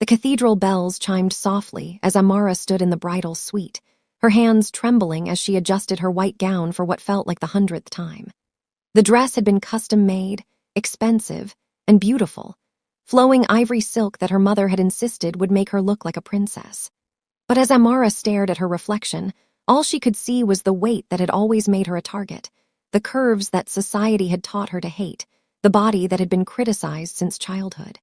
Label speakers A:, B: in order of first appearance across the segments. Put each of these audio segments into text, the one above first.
A: The cathedral bells chimed softly as Amara stood in the bridal suite, her hands trembling as she adjusted her white gown for what felt like the 100th time. The dress had been custom-made, expensive, and beautiful, flowing ivory silk that her mother had insisted would make her look like a princess. But as Amara stared at her reflection, all she could see was the weight that had always made her a target, the curves that society had taught her to hate, the body that had been criticized since childhood.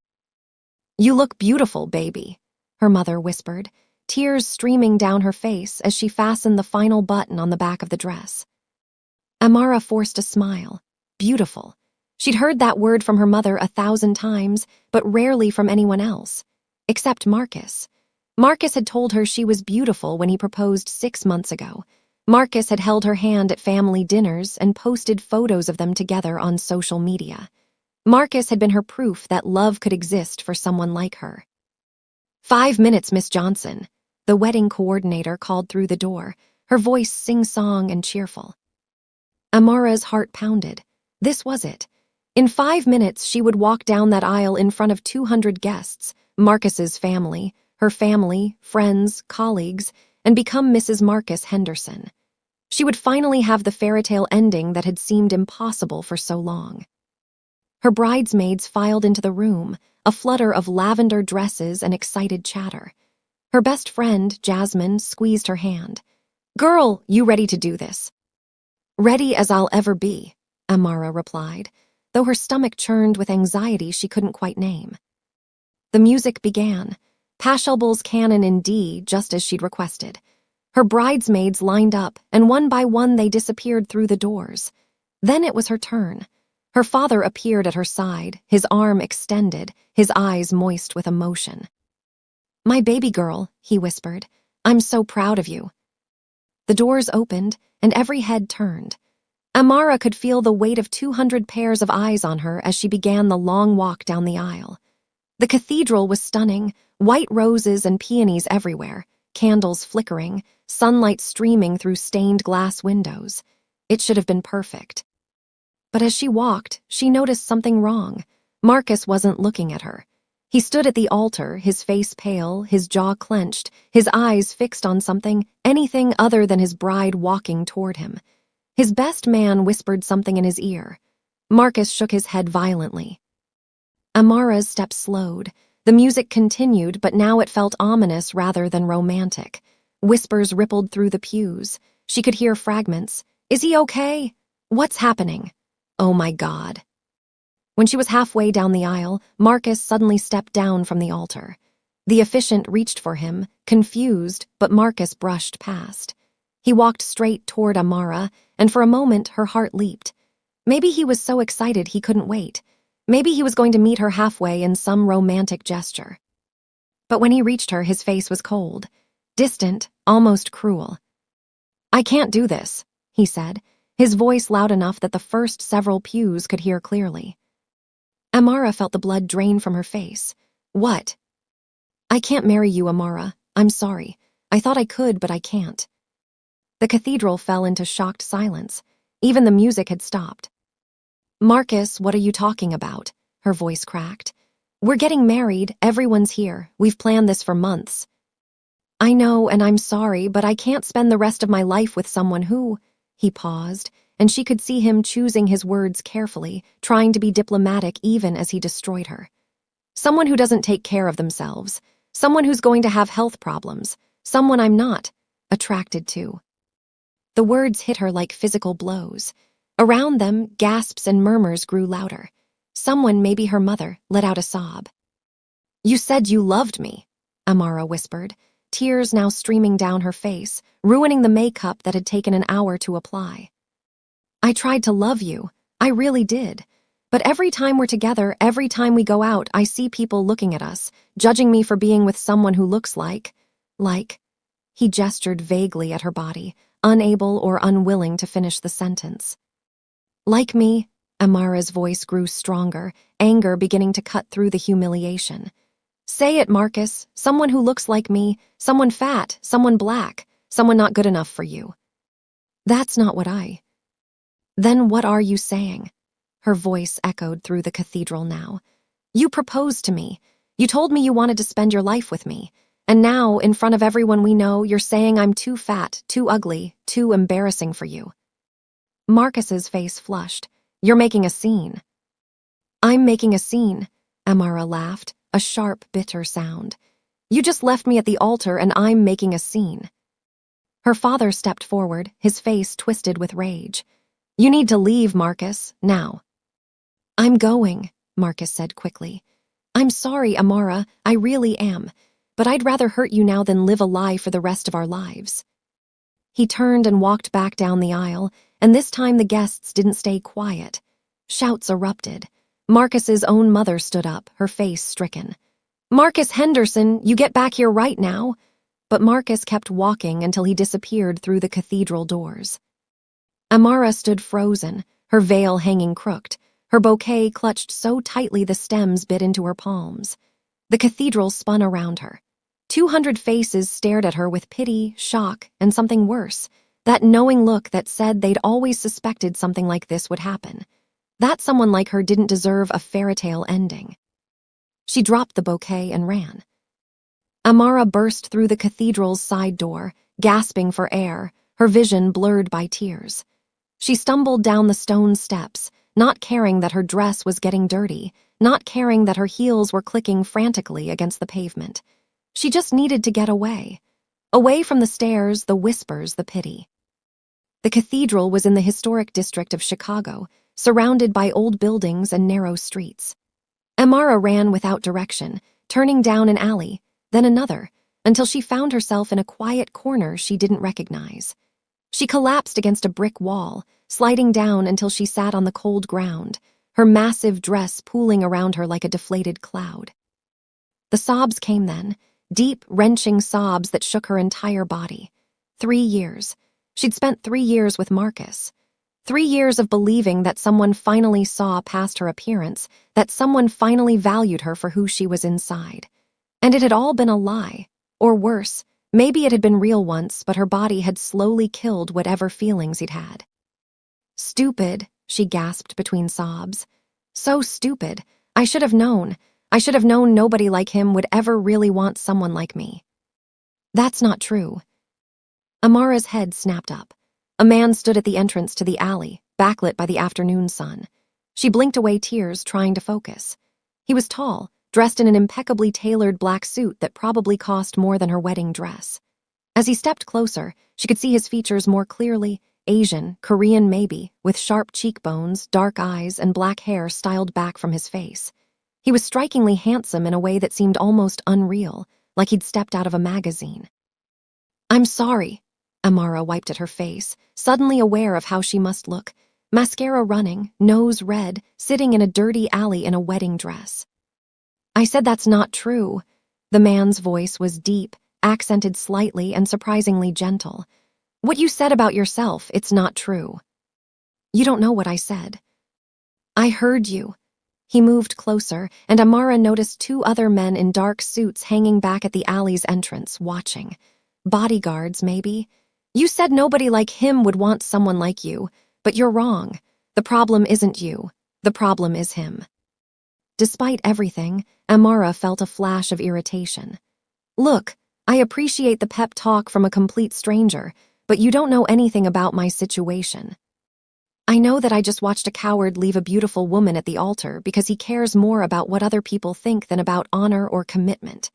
A: "You look beautiful, baby," her mother whispered, tears streaming down her face as she fastened the final button on the back of the dress. Amara forced a smile. Beautiful. She'd heard that word from her mother 1,000 times, but rarely from anyone else, except Marcus. Marcus had told her she was beautiful when he proposed 6 months ago. Marcus had held her hand at family dinners and posted photos of them together on social media. Marcus had been her proof that love could exist for someone like her. "5 minutes, Miss Johnson," the wedding coordinator called through the door, her voice sing-song and cheerful. Amara's heart pounded. This was it. In 5 minutes, she would walk down that aisle in front of 200 guests, Marcus's family, her family, friends, colleagues, and become Mrs. Marcus Henderson. She would finally have the fairytale ending that had seemed impossible for so long. Her bridesmaids filed into the room, a flutter of lavender dresses and excited chatter. Her best friend, Jasmine, squeezed her hand. "Girl, you ready to do this?" "Ready as I'll ever be," Amara replied, though her stomach churned with anxiety she couldn't quite name. The music began, Pachelbel's canon in D, just as she'd requested. Her bridesmaids lined up, and one by one they disappeared through the doors. Then it was her turn. Her father appeared at her side, his arm extended, his eyes moist with emotion. "My baby girl," he whispered, "I'm so proud of you." The doors opened, and every head turned. Amara could feel the weight of 200 pairs of eyes on her as she began the long walk down the aisle. The cathedral was stunning, white roses and peonies everywhere, candles flickering, sunlight streaming through stained glass windows. It should have been perfect. But as she walked, she noticed something wrong. Marcus wasn't looking at her. He stood at the altar, his face pale, his jaw clenched, his eyes fixed on something, anything other than his bride walking toward him. His best man whispered something in his ear. Marcus shook his head violently. Amara's steps slowed. The music continued, but now it felt ominous rather than romantic. Whispers rippled through the pews. She could hear fragments. "Is he okay? What's happening? Oh my God." When she was halfway down the aisle, Marcus suddenly stepped down from the altar. The officiant reached for him, confused, but Marcus brushed past. He walked straight toward Amara, and for a moment her heart leaped. Maybe he was so excited he couldn't wait. Maybe he was going to meet her halfway in some romantic gesture. But when he reached her, his face was cold, distant, almost cruel. "I can't do this," he said, his voice loud enough that the first several pews could hear clearly. Amara felt the blood drain from her face. "What?" "I can't marry you, Amara. I'm sorry. I thought I could, but I can't." The cathedral fell into shocked silence. Even the music had stopped. "Marcus, what are you talking about?" Her voice cracked. "We're getting married, everyone's here, we've planned this for months." "I know, and I'm sorry, but I can't spend the rest of my life with someone who—" He paused, and she could see him choosing his words carefully, trying to be diplomatic even as he destroyed her. "Someone who doesn't take care of themselves, someone who's going to have health problems, someone I'm not attracted to." The words hit her like physical blows. Around them, gasps and murmurs grew louder. Someone, maybe her mother, let out a sob. "You said you loved me," Amara whispered, tears now streaming down her face, ruining the makeup that had taken an hour to apply. "I tried to love you. I really did. But every time we're together, every time we go out, I see people looking at us, judging me for being with someone who looks like... He gestured vaguely at her body, unable or unwilling to finish the sentence. "Like me," Amara's voice grew stronger, anger beginning to cut through the humiliation. "Say it, Marcus. Someone who looks like me, someone fat, someone black, someone not good enough for you." "That's not what I..." "Then what are you saying?" Her voice echoed through the cathedral now. "You proposed to me. You told me you wanted to spend your life with me, and now, in front of everyone we know, you're saying I'm too fat, too ugly, too embarrassing for you. Marcus's face flushed. You're making a scene. I'm making a scene, Amara laughed, a sharp, bitter sound. You just left me at the altar and I'm making a scene. Her father stepped forward, his face twisted with rage. You need to leave, Marcus, now. I'm going, Marcus said quickly. I'm sorry, Amara, I really am, but I'd rather hurt you now than live a lie for the rest of our lives. He turned and walked back down the aisle, and this time the guests didn't stay quiet. Shouts erupted. Marcus's own mother stood up, her face stricken. Marcus Henderson, you get back here right now. But Marcus kept walking until he disappeared through the cathedral doors. Amara stood frozen, her veil hanging crooked, her bouquet clutched so tightly the stems bit into her palms. The cathedral spun around her. 200 faces stared at her with pity, shock, and something worse, that knowing look that said they'd always suspected something like this would happen. That someone like her didn't deserve a fairy tale ending. She dropped the bouquet and ran. Amara burst through the cathedral's side door, gasping for air, her vision blurred by tears. She stumbled down the stone steps, not caring that her dress was getting dirty, not caring that her heels were clicking frantically against the pavement. She just needed to get away. Away from the stairs, the whispers, the pity. The cathedral was in the historic district of Chicago, surrounded by old buildings and narrow streets. Amara ran without direction, turning down an alley, then another, until she found herself in a quiet corner she didn't recognize. She collapsed against a brick wall, sliding down until she sat on the cold ground, her massive dress pooling around her like a deflated cloud. The sobs came then, deep, wrenching sobs that shook her entire body. 3 years. She'd spent 3 years with Marcus. 3 years of believing that someone finally saw past her appearance, that someone finally valued her for who she was inside. And it had all been a lie. Or worse, maybe it had been real once, but her body had slowly killed whatever feelings he'd had. Stupid, she gasped between sobs. So stupid. I should have known. I should have known nobody like him would ever really want someone like me. That's not true. Amara's head snapped up. A man stood at the entrance to the alley, backlit by the afternoon sun. She blinked away tears, trying to focus. He was tall, dressed in an impeccably tailored black suit that probably cost more than her wedding dress. As he stepped closer, she could see his features more clearly, Asian, Korean maybe, with sharp cheekbones, dark eyes, and black hair styled back from his face. He was strikingly handsome in a way that seemed almost unreal, like he'd stepped out of a magazine. I'm sorry. Amara wiped at her face, suddenly aware of how she must look. Mascara running, nose red, sitting in a dirty alley in a wedding dress. I said that's not true. The man's voice was deep, accented slightly and surprisingly gentle. What you said about yourself, it's not true. You don't know what I said. I heard you. He moved closer, and Amara noticed 2 other men in dark suits hanging back at the alley's entrance, watching. Bodyguards, maybe. You said nobody like him would want someone like you, but you're wrong. The problem isn't you. The problem is him. Despite everything, Amara felt a flash of irritation. Look, I appreciate the pep talk from a complete stranger, but you don't know anything about my situation. I know that I just watched a coward leave a beautiful woman at the altar because he cares more about what other people think than about honor or commitment.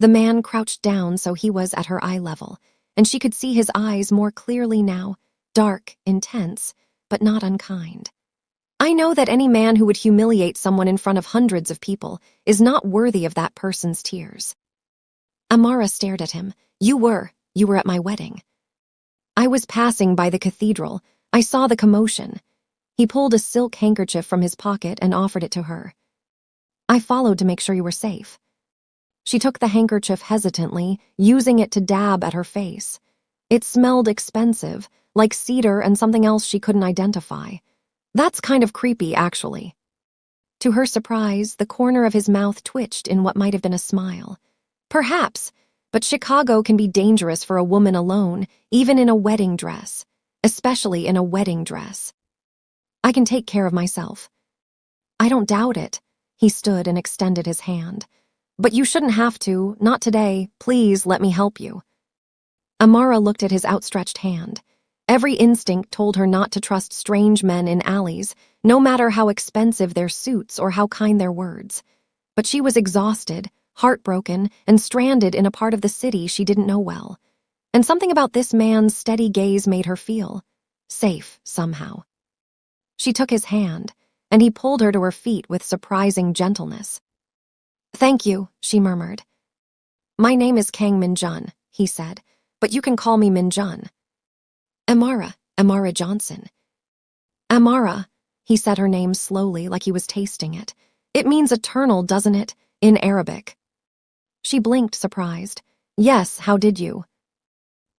A: The man crouched down so he was at her eye level, and she could see his eyes more clearly now, dark, intense, but not unkind. I know that any man who would humiliate someone in front of hundreds of people is not worthy of that person's tears. Amara stared at him. You were at my wedding. I was passing by the cathedral. I saw the commotion. He pulled a silk handkerchief from his pocket and offered it to her. I followed to make sure you were safe. She took the handkerchief hesitantly, using it to dab at her face. It smelled expensive, like cedar and something else she couldn't identify. That's kind of creepy, actually. To her surprise, the corner of his mouth twitched in what might have been a smile. Perhaps, but Chicago can be dangerous for a woman alone, even in a wedding dress. Especially in a wedding dress. I can take care of myself. I don't doubt it. He stood and extended his hand. But you shouldn't have to, not today. Please let me help you. Amara looked at his outstretched hand. Every instinct told her not to trust strange men in alleys, no matter how expensive their suits or how kind their words. But she was exhausted, heartbroken, and stranded in a part of the city she didn't know well. And something about this man's steady gaze made her feel safe, somehow. She took his hand, and he pulled her to her feet with surprising gentleness. "Thank you," she murmured. "My name is Kang Minjun," he said, "but you can call me Minjun." Amara Johnson." "Amara," he said her name slowly like he was tasting it. "It means eternal, doesn't it, in Arabic?" She blinked, surprised. "Yes, how did you?"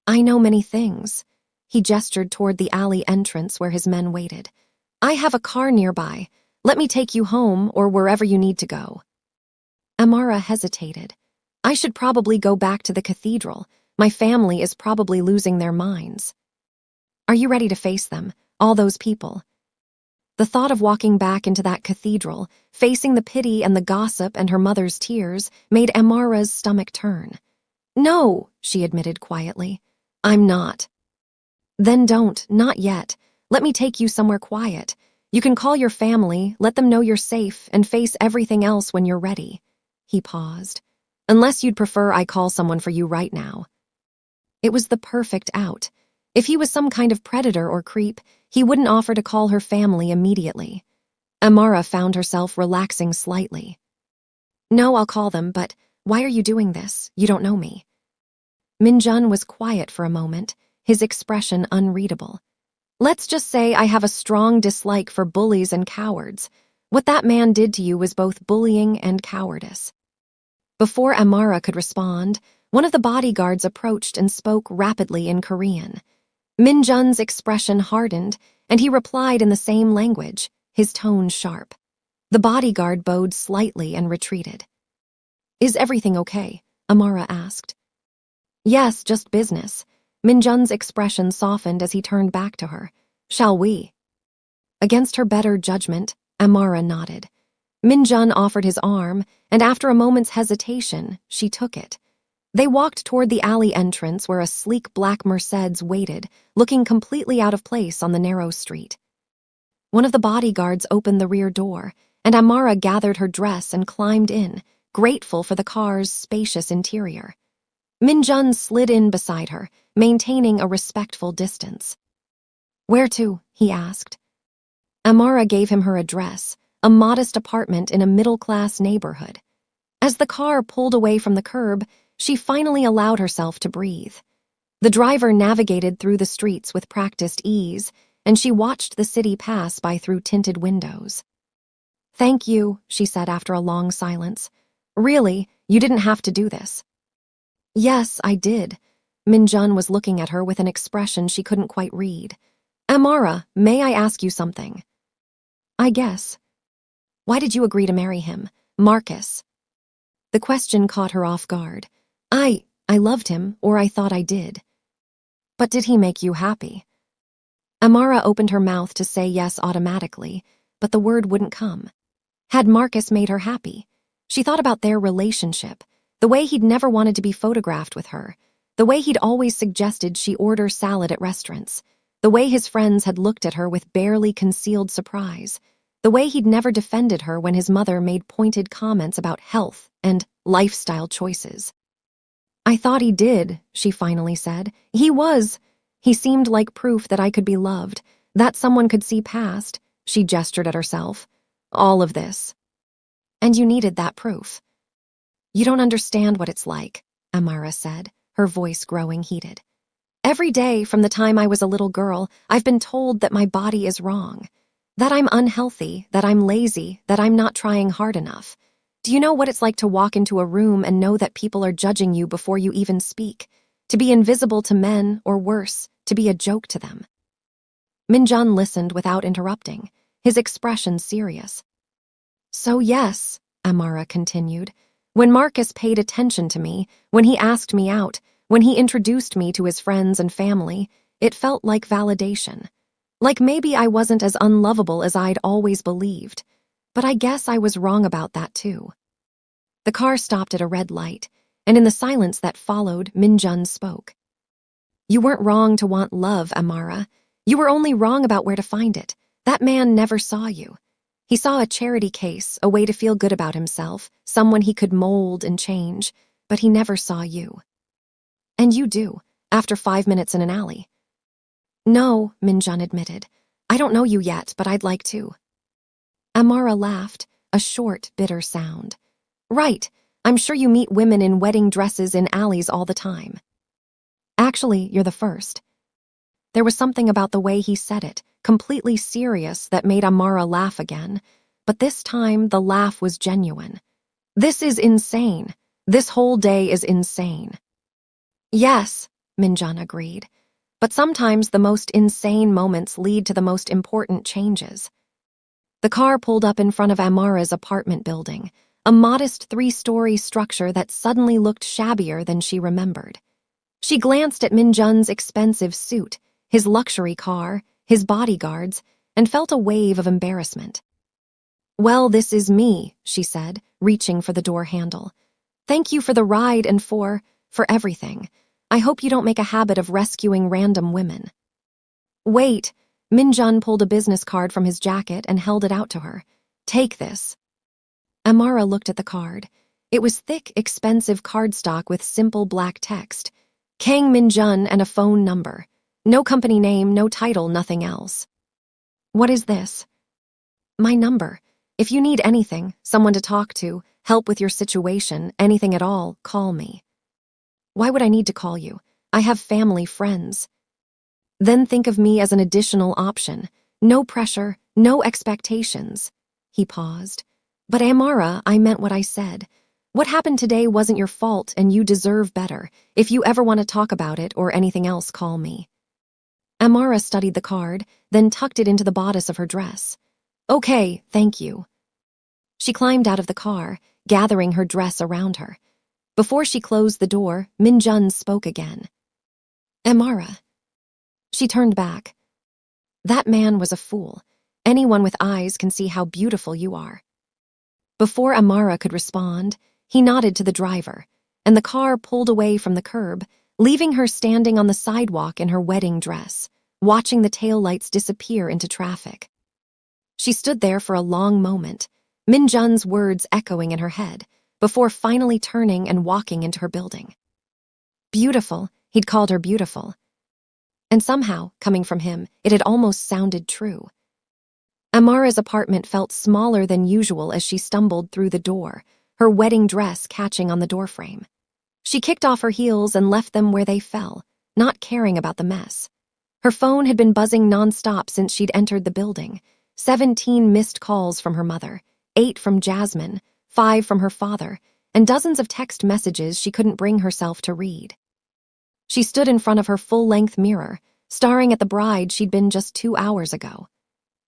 A: "I know many things." He gestured toward the alley entrance where his men waited. "I have a car nearby. Let me take you home or wherever you need to go." Amara hesitated. "I should probably go back to the cathedral. My family is probably losing their minds." "Are you ready to face them, all those people?" The thought of walking back into that cathedral, facing the pity and the gossip and her mother's tears, made Amara's stomach turn. "No," she admitted quietly. "I'm not." "Then don't, not yet. Let me take you somewhere quiet. You can call your family, let them know you're safe, and face everything else when you're ready." He paused. "Unless you'd prefer I call someone for you right now." It was the perfect out. If he was some kind of predator or creep, he wouldn't offer to call her family immediately. Amara found herself relaxing slightly. "No, I'll call them, but why are you doing this? You don't know me." Minjun was quiet for a moment, his expression unreadable. "Let's just say I have a strong dislike for bullies and cowards. What that man did to you was both bullying and cowardice." Before Amara could respond, one of the bodyguards approached and spoke rapidly in Korean. Minjun's expression hardened, and he replied in the same language, his tone sharp. The bodyguard bowed slightly and retreated. "Is everything okay?" Amara asked. "Yes, just business." Minjun's expression softened as he turned back to her. "Shall we?" Against her better judgment, Amara nodded. Minjun offered his arm, and after a moment's hesitation, she took it. They walked toward the alley entrance where a sleek black Mercedes waited, looking completely out of place on the narrow street. One of the bodyguards opened the rear door, and Amara gathered her dress and climbed in, grateful for the car's spacious interior. Minjun slid in beside her, maintaining a respectful distance. "Where to?" he asked. Amara gave him her address, a modest apartment in a middle-class neighborhood. As the car pulled away from the curb, she finally allowed herself to breathe. The driver navigated through the streets with practiced ease, and she watched the city pass by through tinted windows. "Thank you," she said after a long silence. "Really, you didn't have to do this." "Yes, I did." Minjun was looking at her with an expression she couldn't quite read. "Amara, may I ask you something?" "I guess." "Why did you agree to marry him, Marcus?" The question caught her off guard. I loved him, or I thought I did." "But did he make you happy?" Amara opened her mouth to say yes automatically, but the word wouldn't come. Had Marcus made her happy? She thought about their relationship, the way he'd never wanted to be photographed with her, the way he'd always suggested she order salad at restaurants, the way his friends had looked at her with barely concealed surprise, the way he'd never defended her when his mother made pointed comments about health and lifestyle choices. "I thought he did," she finally said. He seemed like proof that I could be loved, that someone could see past," she gestured at herself, "all of this. And you needed that proof." "You don't understand what it's like," Amara said, her voice growing heated. "Every day from the time I was a little girl, I've been told that my body is wrong, that I'm unhealthy, that I'm lazy, that I'm not trying hard enough. Do you know what it's like to walk into a room and know that people are judging you before you even speak? To be invisible to men, or worse, to be a joke to them?" Minjun listened without interrupting, his expression serious. "So yes," Amara continued, "when Marcus paid attention to me, when he asked me out, when he introduced me to his friends and family, it felt like validation. Like maybe I wasn't as unlovable as I'd always believed. But I guess I was wrong about that too." The car stopped at a red light, and in the silence that followed, Minjun spoke. You weren't wrong to want love, Amara. You were only wrong about where to find it. That man never saw you. He saw a charity case, a way to feel good about himself, someone he could mold and change, but he never saw you. And you do, after 5 minutes in an alley. No, Minjun admitted. I don't know you yet, but I'd like to. Amara laughed, a short, bitter sound. Right, I'm sure you meet women in wedding dresses in alleys all the time. Actually, you're the first. There was something about the way he said it, completely serious, that made Amara laugh again. But this time, the laugh was genuine. This is insane. This whole day is insane. Yes, Minjun agreed. But sometimes the most insane moments lead to the most important changes. The car pulled up in front of Amara's apartment building, a modest 3-story structure that suddenly looked shabbier than she remembered. She glanced at Minjun's expensive suit, his luxury car, his bodyguards, and felt a wave of embarrassment. Well, this is me, she said, reaching for the door handle. Thank you for the ride and for everything. I hope you don't make a habit of rescuing random women. Wait, Minjun pulled a business card from his jacket and held it out to her. Take this. Amara looked at the card. It was thick, expensive cardstock with simple black text. Kang Minjun and a phone number. No company name, no title, nothing else. What is this? My number. If you need anything, someone to talk to, help with your situation, anything at all, call me. Why would I need to call you? I have family, friends. Then think of me as an additional option. No pressure, no expectations. He paused. But Amara, I meant what I said. What happened today wasn't your fault, and you deserve better. If you ever want to talk about it or anything else, call me. Amara studied the card, then tucked it into the bodice of her dress. Okay, thank you. She climbed out of the car, gathering her dress around her. Before she closed the door, Minjun spoke again. Amara. She turned back. That man was a fool. Anyone with eyes can see how beautiful you are. Before Amara could respond, he nodded to the driver, and the car pulled away from the curb, leaving her standing on the sidewalk in her wedding dress, watching the taillights disappear into traffic. She stood there for a long moment, Minjun's words echoing in her head, before finally turning and walking into her building. Beautiful, he'd called her beautiful. And somehow, coming from him, it had almost sounded true. Amara's apartment felt smaller than usual as she stumbled through the door, her wedding dress catching on the doorframe. She kicked off her heels and left them where they fell, not caring about the mess. Her phone had been buzzing nonstop since she'd entered the building. 17 missed calls from her mother, 8 from Jasmine, 5 from her father, and dozens of text messages she couldn't bring herself to read. She stood in front of her full-length mirror, staring at the bride she'd been just 2 hours ago.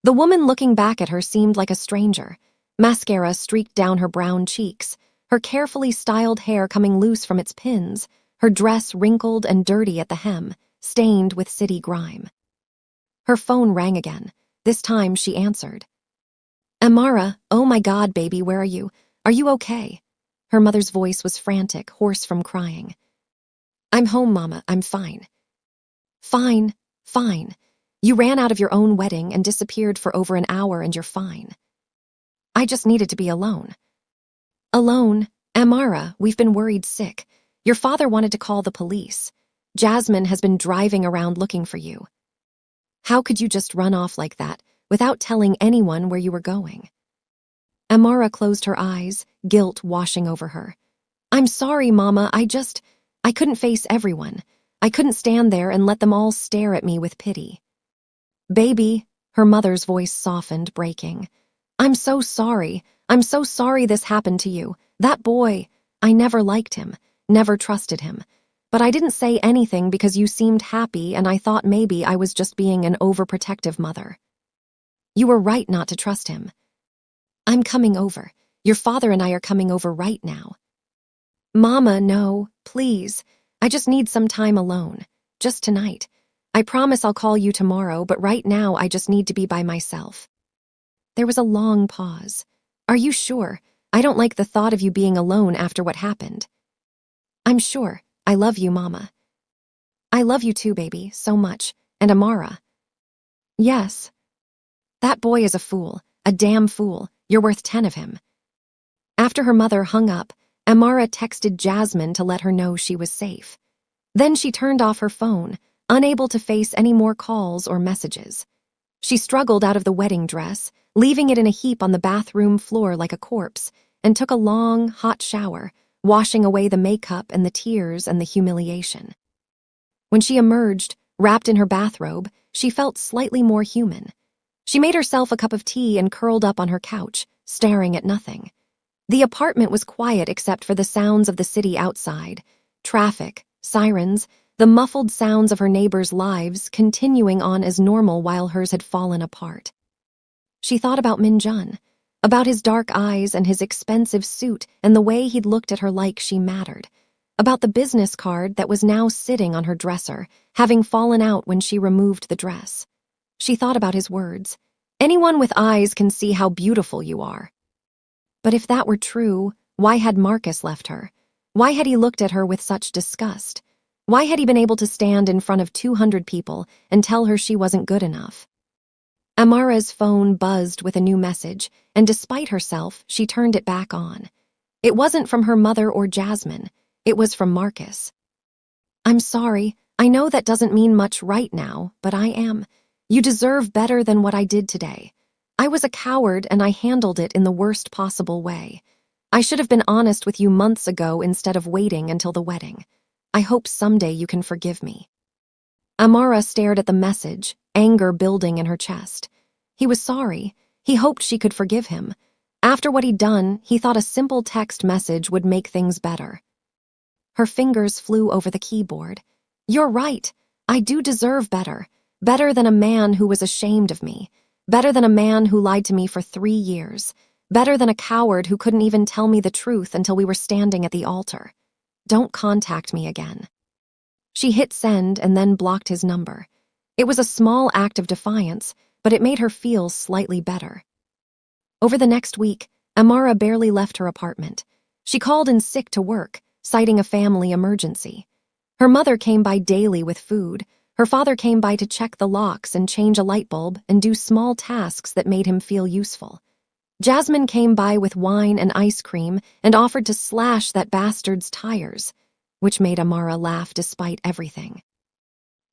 A: The woman looking back at her seemed like a stranger. Mascara streaked down her brown cheeks, her carefully styled hair coming loose from its pins, her dress wrinkled and dirty at the hem, stained with city grime. Her phone rang again. This time she answered. Amara, oh my God, baby, where are you? Are you okay? Her mother's voice was frantic, hoarse from crying. I'm home, Mama, I'm fine. Fine, fine. You ran out of your own wedding and disappeared for over an hour and you're fine. I just needed to be alone. Alone? Amara, we've been worried sick. Your father wanted to call the police. Jasmine has been driving around looking for you. How could you just run off like that without telling anyone where you were going? Amara closed her eyes, guilt washing over her. I'm sorry, Mama, I couldn't face everyone. I couldn't stand there and let them all stare at me with pity. Baby, her mother's voice softened, breaking. I'm so sorry. I'm so sorry this happened to you. That boy, I never liked him, never trusted him. But I didn't say anything because you seemed happy and I thought maybe I was just being an overprotective mother. You were right not to trust him. I'm coming over. Your father and I are coming over right now. Mama, no, please. I just need some time alone. Just tonight. I promise I'll call you tomorrow, but right now I just need to be by myself. There was a long pause. Are you sure? I don't like the thought of you being alone after what happened. I'm sure. I love you, Mama. I love you too, baby, so much. And Amara. Yes. That boy is a fool, a damn fool. You're worth 10 of him. After her mother hung up, Amara texted Jasmine to let her know she was safe. Then she turned off her phone, unable to face any more calls or messages. She struggled out of the wedding dress, leaving it in a heap on the bathroom floor like a corpse, and took a long, hot shower, washing away the makeup and the tears and the humiliation. When she emerged, wrapped in her bathrobe, she felt slightly more human. She made herself a cup of tea and curled up on her couch, staring at nothing. The apartment was quiet except for the sounds of the city outside, traffic, sirens, the muffled sounds of her neighbors' lives continuing on as normal while hers had fallen apart. She thought about Min-jun, about his dark eyes and his expensive suit and the way he'd looked at her like she mattered, about the business card that was now sitting on her dresser, having fallen out when she removed the dress. She thought about his words. Anyone with eyes can see how beautiful you are. But if that were true, why had Marcus left her? Why had he looked at her with such disgust? Why had he been able to stand in front of 200 people and tell her she wasn't good enough? Amara's phone buzzed with a new message, and despite herself, she turned it back on. It wasn't from her mother or Jasmine. It was from Marcus. I'm sorry. I know that doesn't mean much right now, but I am. You deserve better than what I did today. I was a coward and I handled it in the worst possible way. I should have been honest with you months ago instead of waiting until the wedding. I hope someday you can forgive me. Amara stared at the message, anger building in her chest. He was sorry. He hoped she could forgive him. After what he'd done, he thought a simple text message would make things better. Her fingers flew over the keyboard. You're right. I do deserve better. Better than a man who was ashamed of me. Better than a man who lied to me for 3 years. Better than a coward who couldn't even tell me the truth until we were standing at the altar. Don't contact me again. She hit send and then blocked his number. It was a small act of defiance, but it made her feel slightly better. Over the next week, Amara barely left her apartment. She called in sick to work, citing a family emergency. Her mother came by daily with food. Her father came by to check the locks and change a light bulb and do small tasks that made him feel useful. Jasmine came by with wine and ice cream and offered to slash that bastard's tires, which made Amara laugh despite everything.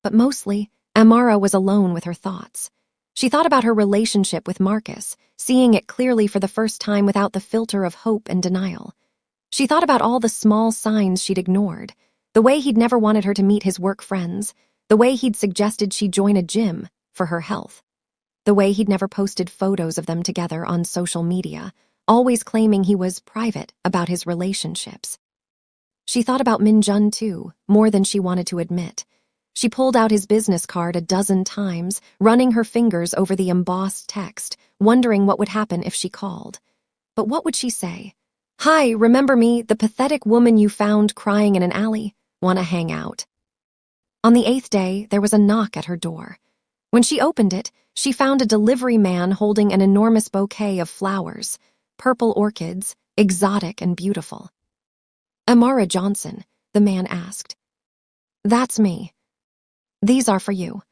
A: But mostly, Amara was alone with her thoughts. She thought about her relationship with Marcus, seeing it clearly for the first time without the filter of hope and denial. She thought about all the small signs she'd ignored, the way he'd never wanted her to meet his work friends, the way he'd suggested she join a gym for her health, the way he'd never posted photos of them together on social media, always claiming he was private about his relationships. She thought about Min-jun too, more than she wanted to admit. She pulled out his business card a dozen times, running her fingers over the embossed text, wondering what would happen if she called. But what would she say? Hi, remember me, the pathetic woman you found crying in an alley? Wanna hang out? On the 8th day, there was a knock at her door. When she opened it, she found a delivery man holding an enormous bouquet of flowers, purple orchids, exotic and beautiful. Amara Johnson, the man asked. That's me. These are for you.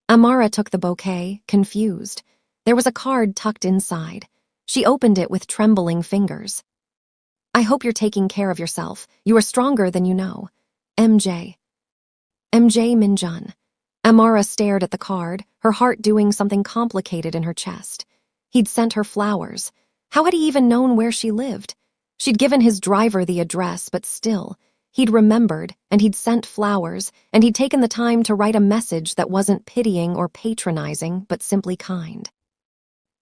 A: Amara took the bouquet, confused. There was a card tucked inside. She opened it with trembling fingers. I hope you're taking care of yourself. You are stronger than you know. MJ. MJ Min-jun. Amara stared at the card, her heart doing something complicated in her chest. He'd sent her flowers. How had he even known where she lived? She'd given his driver the address, but still, he'd remembered, and he'd sent flowers, and he'd taken the time to write a message that wasn't pitying or patronizing, but simply kind.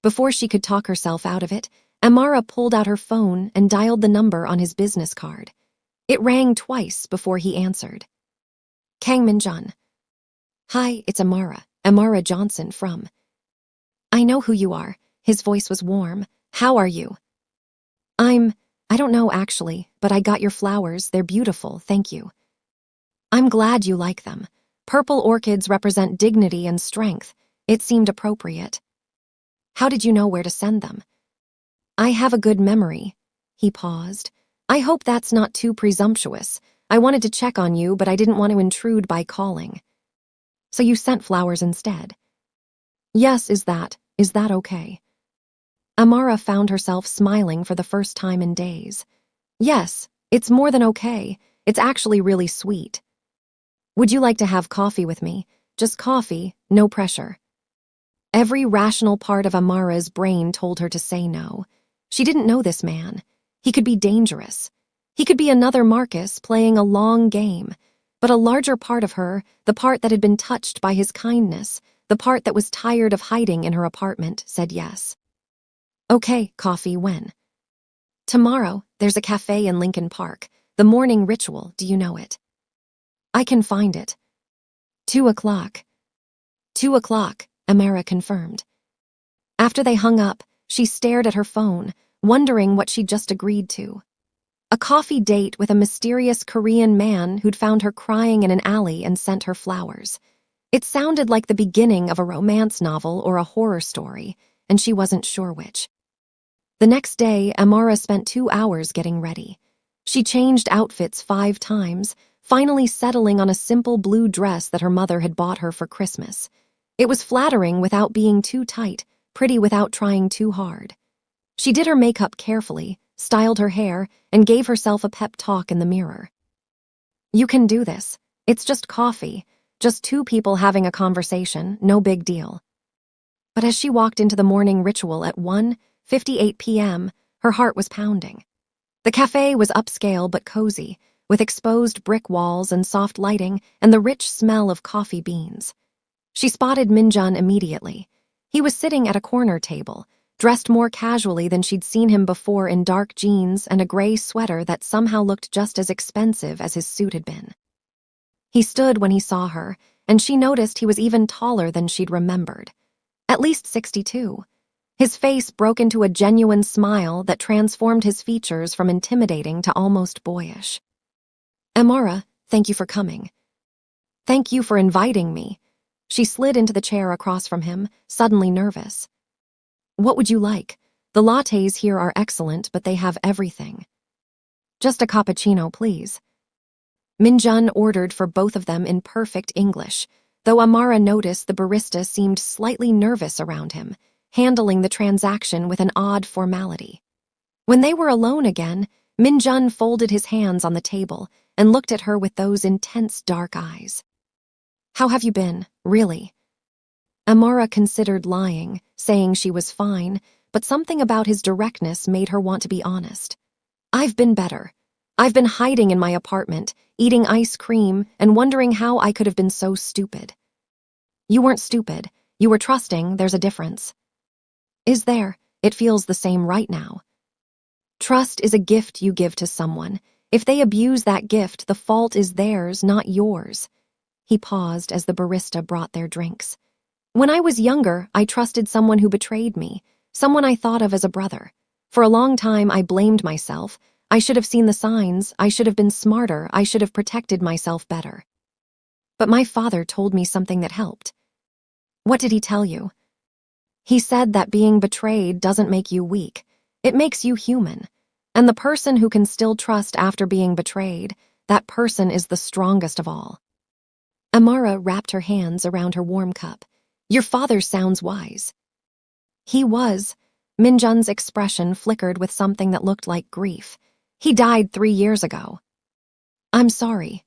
A: Before she could talk herself out of it, Amara pulled out her phone and dialed the number on his business card. It rang twice before he answered. Kang Min-jun. Hi, it's Amara Johnson from. I know who you are. His voice was warm. How are you? I don't know actually, but I got your flowers. They're beautiful, thank you. I'm glad you like them. Purple orchids represent dignity and strength. It seemed appropriate. How did you know where to send them? I have a good memory. He paused. I hope that's not too presumptuous. I wanted to check on you, but I didn't want to intrude by calling. So you sent flowers instead? Yes, is that okay? Amara found herself smiling for the first time in days. Yes, it's more than okay. It's actually really sweet. Would you like to have coffee with me? Just coffee, no pressure. Every rational part of Amara's brain told her to say no. She didn't know this man. He could be dangerous. He could be another Marcus playing a long game. But a larger part of her, the part that had been touched by his kindness, the part that was tired of hiding in her apartment, said yes. Okay, coffee, when? Tomorrow, there's a cafe in Lincoln Park. The morning ritual, do you know it? I can find it. 2:00. 2:00, Amara confirmed. After they hung up, she stared at her phone, wondering what she'd just agreed to. A coffee date with a mysterious Korean man who'd found her crying in an alley and sent her flowers. It sounded like the beginning of a romance novel or a horror story, and she wasn't sure which. The next day, Amara spent 2 hours getting ready. She changed outfits 5 times, finally settling on a simple blue dress that her mother had bought her for Christmas. It was flattering without being too tight, pretty without trying too hard. She did her makeup carefully, styled her hair, and gave herself a pep talk in the mirror. You can do this. It's just coffee, just 2 people having a conversation, no big deal. But as she walked into the morning ritual at 1:58 p.m., her heart was pounding. The cafe was upscale but cozy, with exposed brick walls and soft lighting and the rich smell of coffee beans. She spotted Minjun immediately. He was sitting at a corner table, dressed more casually than she'd seen him before in dark jeans and a gray sweater that somehow looked just as expensive as his suit had been. He stood when he saw her, and she noticed he was even taller than she'd remembered. At least 62. His face broke into a genuine smile that transformed his features from intimidating to almost boyish. Amara, thank you for coming. Thank you for inviting me. She slid into the chair across from him, suddenly nervous. What would you like? The lattes here are excellent, but they have everything. Just a cappuccino, please. Minjun ordered for both of them in perfect English, though Amara noticed the barista seemed slightly nervous around him, handling the transaction with an odd formality. When they were alone again, Minjun folded his hands on the table and looked at her with those intense dark eyes. How have you been, really? Amara considered lying, saying she was fine, but something about his directness made her want to be honest. I've been better. I've been hiding in my apartment, eating ice cream, and wondering how I could have been so stupid. You weren't stupid. You were trusting. There's a difference. Is there? It feels the same right now. Trust is a gift you give to someone. If they abuse that gift, the fault is theirs, not yours. He paused as the barista brought their drinks. When I was younger, I trusted someone who betrayed me, someone I thought of as a brother. For a long time, I blamed myself. I should have seen the signs. I should have been smarter. I should have protected myself better. But my father told me something that helped. What did he tell you? He said that being betrayed doesn't make you weak. It makes you human. And the person who can still trust after being betrayed, that person is the strongest of all. Amara wrapped her hands around her warm cup. Your father sounds wise. He was. Minjun's expression flickered with something that looked like grief. He died 3 years ago. I'm sorry.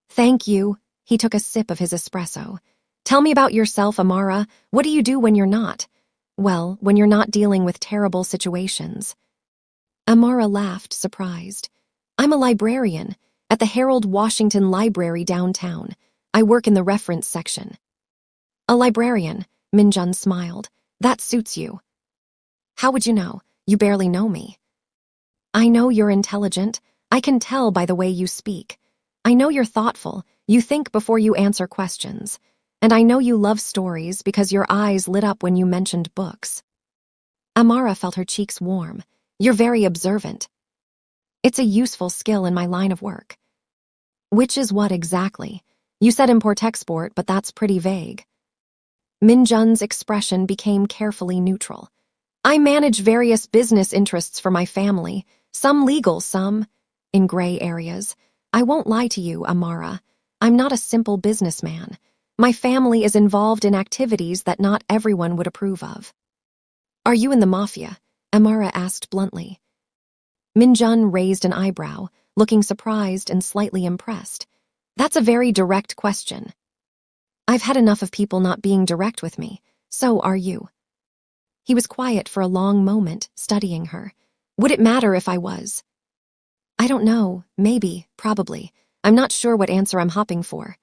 A: Thank you. He took a sip of his espresso. Tell me about yourself, Amara. What do you do when you're not? Well, when you're not dealing with terrible situations. Amara laughed, surprised. I'm a librarian at the Harold Washington Library downtown. I work in the reference section. A librarian, Minjun smiled. That suits you. How would you know? You barely know me. I know you're intelligent. I can tell by the way you speak. I know you're thoughtful. You think before you answer questions. And I know you love stories because your eyes lit up when you mentioned books. Amara felt her cheeks warm. You're very observant. It's a useful skill in my line of work. Which is what exactly? You said import-export, but that's pretty vague. Minjun's expression became carefully neutral. I manage various business interests for my family, Some legal, some in gray areas. I won't lie to you, Amara. I'm not a simple businessman. My family is involved in activities that not everyone would approve of. Are you in the Mafia? Amara asked bluntly. Minjun raised an eyebrow, looking surprised and slightly impressed. That's a very direct question. I've had enough of people not being direct with me. So are you. He was quiet for a long moment, studying her. Would it matter if I was? I don't know. Maybe. Probably. I'm not sure what answer I'm hopping for.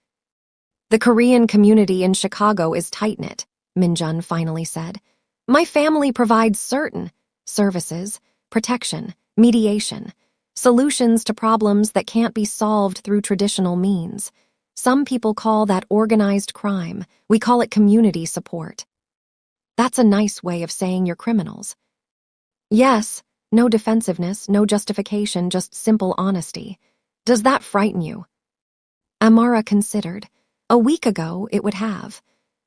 A: The Korean community in Chicago is tight-knit, Minjun finally said. My family provides certain services, protection, mediation, solutions to problems that can't be solved through traditional means. Some people call that organized crime. We call it community support. That's a nice way of saying you're criminals. Yes, no defensiveness, no justification, just simple honesty. Does that frighten you? Amara considered. A week ago, it would have.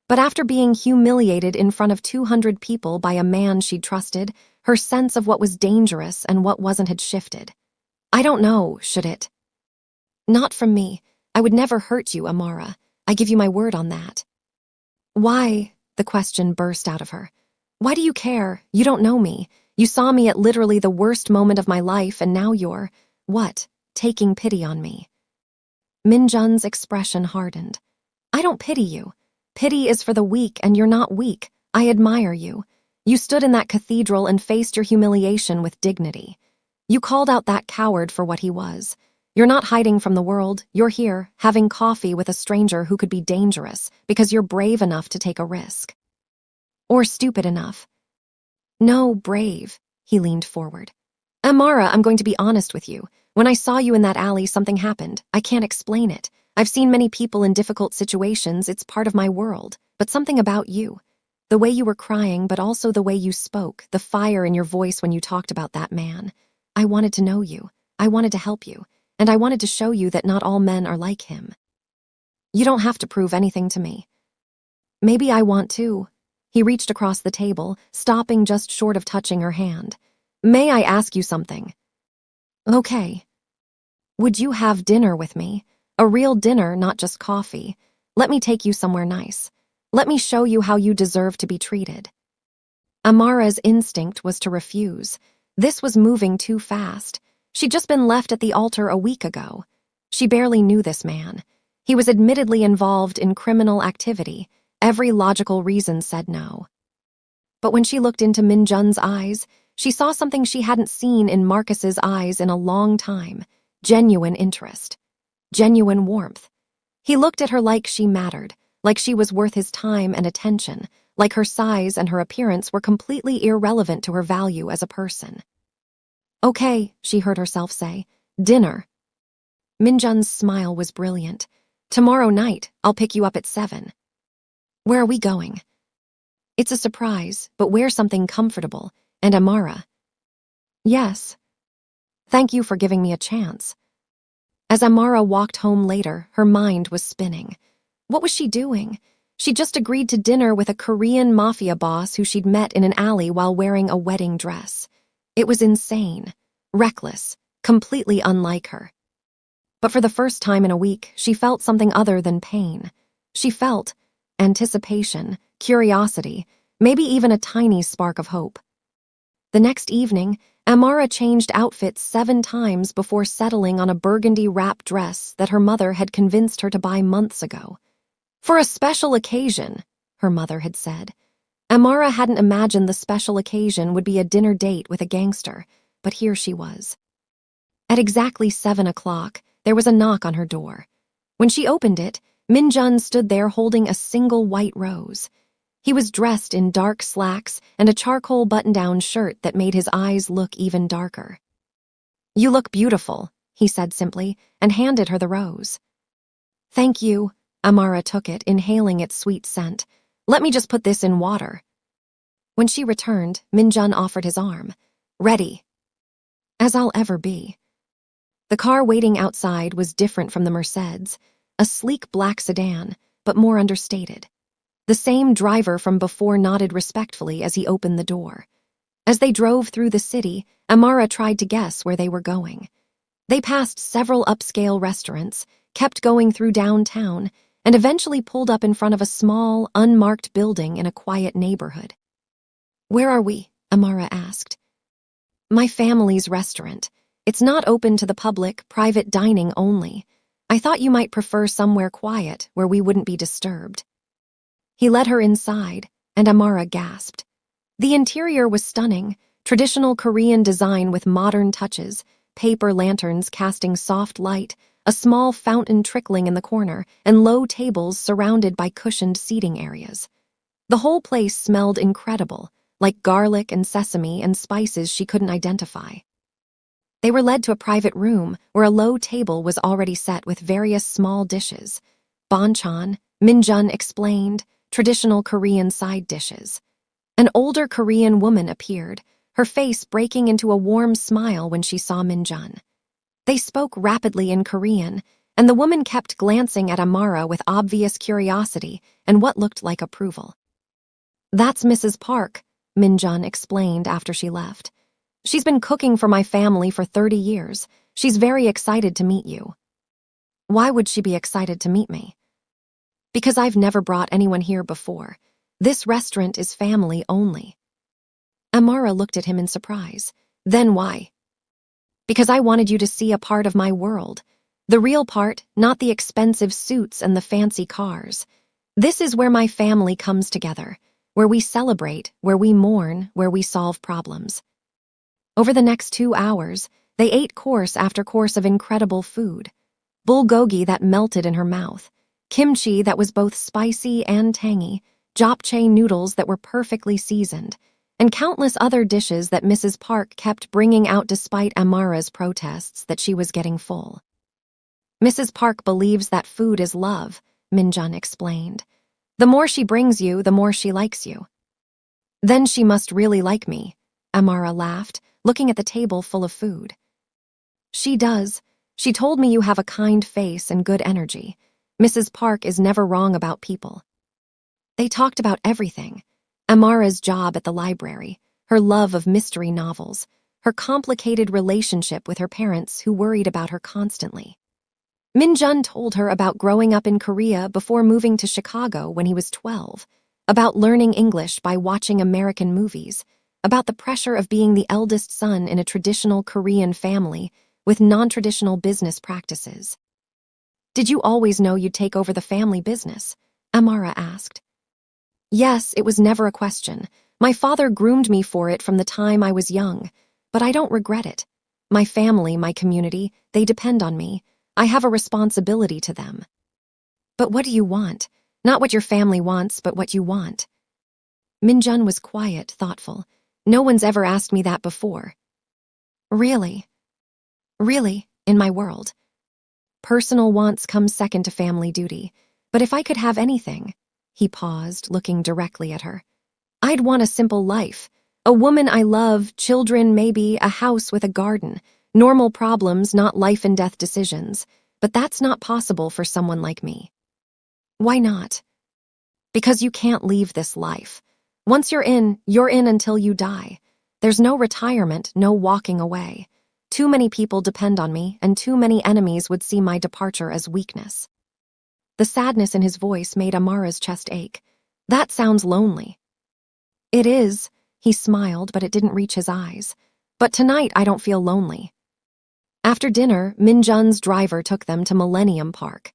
A: But after being humiliated in front of 200 people by a man she trusted, her sense of what was dangerous and what wasn't had shifted. I don't know, should it? Not from me. I would never hurt you, Amara. I give you my word on that. Why? The question burst out of her. Why do you care? You don't know me. You saw me at literally the worst moment of my life, and now you're, what, taking pity on me. Minjun's expression hardened. I don't pity you. Pity is for the weak, and you're not weak. I admire you. You stood in that cathedral and faced your humiliation with dignity. You called out that coward for what he was. You're not hiding from the world. You're here, having coffee with a stranger who could be dangerous because you're brave enough to take a risk. Or stupid enough. No, brave. He leaned forward. Amara, I'm going to be honest with you. When I saw you in that alley, something happened. I can't explain it. I've seen many people in difficult situations. It's part of my world. But something about you. The way you were crying, but also the way you spoke, the fire in your voice when you talked about that man. I wanted to know you. I wanted to help you. And I wanted to show you that not all men are like him. You don't have to prove anything to me. Maybe I want to. He reached across the table, stopping just short of touching her hand. May I ask you something? Okay. Would you have dinner with me? A real dinner, not just coffee. Let me take you somewhere nice. Let me show you how you deserve to be treated. Amara's instinct was to refuse. This was moving too fast. She'd just been left at the altar a week ago. She barely knew this man. He was admittedly involved in criminal activity. Every logical reason said no. But when she looked into Minjun's eyes, she saw something she hadn't seen in Marcus's eyes in a long time. Genuine interest. Genuine warmth. He looked at her like she mattered, like she was worth his time and attention, like her size and her appearance were completely irrelevant to her value as a person. Okay, she heard herself say. Dinner. Minjun's smile was brilliant. Tomorrow night, I'll pick you up at 7. Where are we going? It's a surprise, but wear something comfortable. And Amara. Yes. Thank you for giving me a chance. As Amara walked home later, her mind was spinning. What was she doing? She'd just agreed to dinner with a Korean mafia boss who she'd met in an alley while wearing a wedding dress. It was insane, reckless, completely unlike her. But for the first time in a week, she felt something other than pain. She felt anticipation, curiosity, maybe even a tiny spark of hope. The next evening, Amara changed outfits 7 times before settling on a burgundy wrap dress that her mother had convinced her to buy months ago. For a special occasion, her mother had said. Amara hadn't imagined the special occasion would be a dinner date with a gangster, but here she was. At exactly 7 o'clock, there was a knock on her door. When she opened it, Minjun stood there holding a single white rose. He was dressed in dark slacks and a charcoal button-down shirt that made his eyes look even darker. You look beautiful, he said simply, and handed her the rose. Thank you. Amara took it, inhaling its sweet scent. Let me just put this in water. When she returned, Minjun offered his arm. Ready. As I'll ever be. The car waiting outside was different from the Mercedes, a sleek black sedan, but more understated. The same driver from before nodded respectfully as he opened the door. As they drove through the city, Amara tried to guess where they were going. They passed several upscale restaurants, kept going through downtown, and eventually pulled up in front of a small, unmarked building in a quiet neighborhood. "Where are we?" Amara asked. "My family's restaurant. It's not open to the public, private dining only. I thought you might prefer somewhere quiet where we wouldn't be disturbed." He led her inside, and Amara gasped. The interior was stunning, traditional Korean design with modern touches, paper lanterns casting soft light, a small fountain trickling in the corner, and low tables surrounded by cushioned seating areas. The whole place smelled incredible, like garlic and sesame and spices she couldn't identify. They were led to a private room where a low table was already set with various small dishes. Banchan, Minjun explained, traditional Korean side dishes. An older Korean woman appeared, her face breaking into a warm smile when she saw Minjun. They spoke rapidly in Korean, and the woman kept glancing at Amara with obvious curiosity and what looked like approval. "That's Mrs. Park," Minjun explained after she left. "She's been cooking for my family for 30 years. She's very excited to meet you." "Why would she be excited to meet me?" "Because I've never brought anyone here before. This restaurant is family only." Amara looked at him in surprise. "Then why?" "Because I wanted you to see a part of my world. The real part, not the expensive suits and the fancy cars. This is where my family comes together, where we celebrate, where we mourn, where we solve problems." Over the next 2 hours, they ate course after course of incredible food. Bulgogi that melted in her mouth, kimchi that was both spicy and tangy, japchae noodles that were perfectly seasoned, and countless other dishes that Mrs. Park kept bringing out despite Amara's protests that she was getting full. "Mrs. Park believes that food is love," Minjun explained. "The more she brings you, the more she likes you." "Then she must really like me," Amara laughed, looking at the table full of food. "She does. She told me you have a kind face and good energy. Mrs. Park is never wrong about people." They talked about everything. Amara's job at the library, her love of mystery novels, her complicated relationship with her parents who worried about her constantly. Minjun told her about growing up in Korea before moving to Chicago when he was 12, about learning English by watching American movies, about the pressure of being the eldest son in a traditional Korean family with non-traditional business practices. "Did you always know you'd take over the family business?" Amara asked. "Yes, it was never a question. My father groomed me for it from the time I was young, but I don't regret it. My family, my community, they depend on me. I have a responsibility to them." "But what do you want? Not what your family wants, but what you want." Minjun was quiet, thoughtful. "No one's ever asked me that before." "Really? Really, in my world. Personal wants come second to family duty. But if I could have anything," he paused, looking directly at her, "I'd want a simple life. A woman I love, children maybe, a house with a garden. Normal problems, not life and death decisions. But that's not possible for someone like me." "Why not?" "Because you can't leave this life. Once you're in until you die. There's no retirement, no walking away. Too many people depend on me, and too many enemies would see my departure as weakness." The sadness in his voice made Amara's chest ache. "That sounds lonely." "It is," he smiled, but it didn't reach his eyes. "But tonight I don't feel lonely." After dinner, Minjun's driver took them to Millennium Park.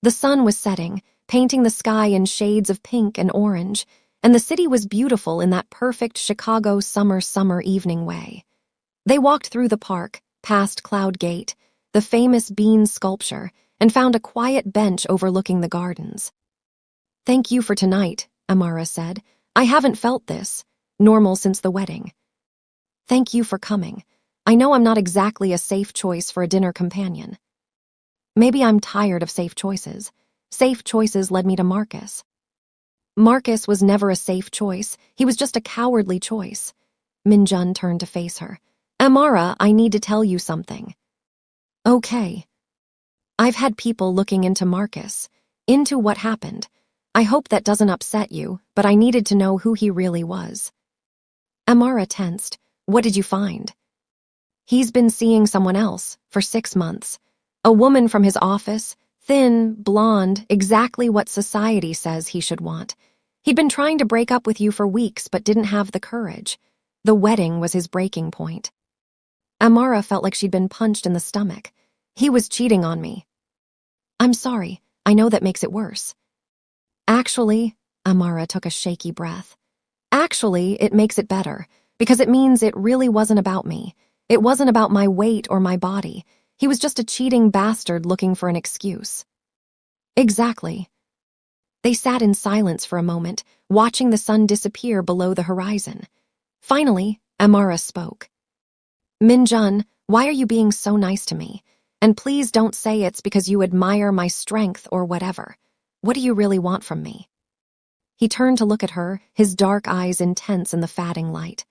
A: The sun was setting, painting the sky in shades of pink and orange, and the city was beautiful in that perfect Chicago summer evening way. They walked through the park, past Cloud Gate, the famous bean sculpture, and found a quiet bench overlooking the gardens. "Thank you for tonight," Amara said. "I haven't felt this normal since the wedding." "Thank you for coming. I know I'm not exactly a safe choice for a dinner companion." "Maybe I'm tired of safe choices. Safe choices led me to Marcus." "Marcus was never a safe choice. He was just a cowardly choice." Minjun turned to face her. "Amara, I need to tell you something." "Okay." "I've had people looking into Marcus, into what happened. I hope that doesn't upset you, but I needed to know who he really was." Amara tensed. "What did you find?" He's been seeing someone else for 6 months. A woman from his office, thin, blonde, exactly what society says he should want. He'd been trying to break up with you for weeks but didn't have the courage. The wedding was his breaking point. Amara felt like she'd been punched in the stomach. He was cheating on me. I'm sorry, I know that makes it worse. Actually, Amara took a shaky breath. Actually, it makes it better, because it means it really wasn't about me. It wasn't about my weight or my body. He was just a cheating bastard looking for an excuse. Exactly. They sat in silence for a moment, watching the sun disappear below the horizon. Finally, Amara spoke. Minjun, why are you being so nice to me? And please don't say it's because you admire my strength or whatever. What do you really want from me? He turned to look at her, his dark eyes intense in the fading light.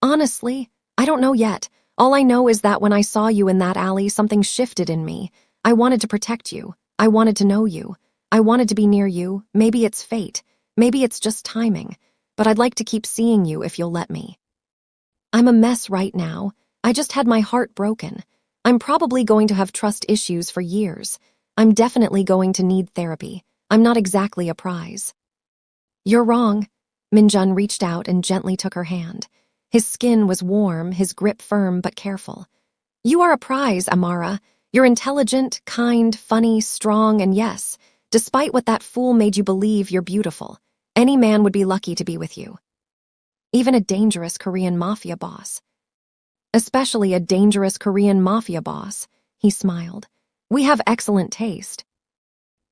A: Honestly, I don't know yet. All I know is that when I saw you in that alley, something shifted in me. I wanted to protect you. I wanted to know you. I wanted to be near you. Maybe it's fate. Maybe it's just timing. But I'd like to keep seeing you if you'll let me. I'm a mess right now. I just had my heart broken. I'm probably going to have trust issues for years. I'm definitely going to need therapy. I'm not exactly a prize. You're wrong. Minjun reached out and gently took her hand. His skin was warm, his grip firm but careful. You are a prize, Amara. You're intelligent, kind, funny, strong, and yes, despite what that fool made you believe, you're beautiful. Any man would be lucky to be with you. Even a dangerous Korean mafia boss. Especially a dangerous Korean mafia boss, he smiled. We have excellent taste.